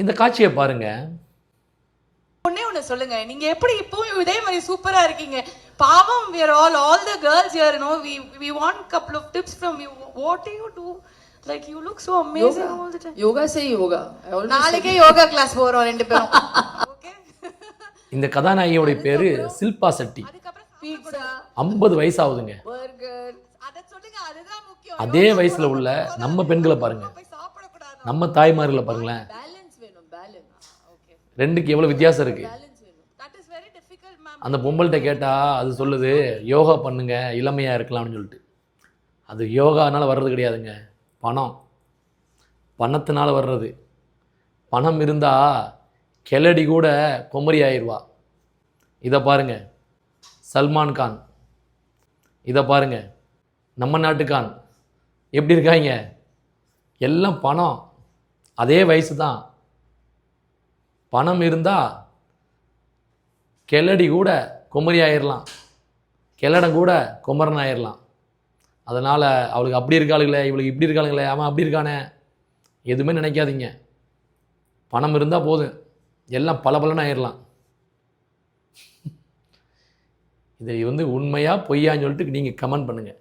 இந்த காட்சியை பாருங்க. ஒண்ணே ஒண்ணு சொல்லுங்க, நீங்க எப்படி இப்பவும் இதே மாதிரி சூப்பரா இருக்கீங்க? பாவம், we are all the girls here, you know, we want couple of tips from you. What do you do? Like you look so amazing all the time. Yoga say yoga. நாளைக்கே யோகா கிளாஸ் போறோம் ரெண்டு பேரும். Okay. இந்த கதாநாயகியோட பேரு ஷில்பா செட்டி. அதுக்கப்புறம் Pizza, 50 வயசு ஆகுதுங்க. burger. அத சொல்லுங்க, அதுதான் முக்கியம். அதே வயசுல உள்ள நம்ம பெண்களை பாருங்க, போய் சாப்பிட கூடாது. நம்ம தாய்மார்களை பாருங்களேன். Balance வேணும், balance. ஓகே. ரெண்டுக்கு எவ்வளவு வித்தியாசம் இருக்கு. Balance வேணும். That is very difficult, ma'am. அந்த பொம்பள்கிட்ட கேட்டா அது சொல்லுது யோகா பண்ணுங்க இளமையா இருக்கலாம்னு சொல்லிட்டு. அது யோகானால வர்றது கிடையாதுங்க, பணம். பணத்தினால வர்றது. பணம் இருந்தா கிளடி கூட குமரி ஆயிடுவா. இதை பாருங்க சல்மான் கான், இதை பாருங்க நம்ம நாட்டுக்கான் எப்படி இருக்காங்க. எல்லாம் பணம். அதே வயசு தான். பணம் இருந்தால் கிளடி கூட குமரி ஆயிடலாம், கிளடம் கூட குமரன் ஆயிடலாம். அதனால் அவளுக்கு அப்படி இருக்காளுங்களே, இவளுக்கு இப்படி இருக்காளுங்களே, அவன் அப்படி இருக்கானே, எதுவுமே நினைக்காதீங்க. பணம் இருந்தால் போதும், எல்லாம் பலபலன்னு ஆயிடலாம். இதை உண்மையா பொய்யான்னு சொல்லிட்டு நீங்கள் கமெண்ட் பண்ணுங்கள்.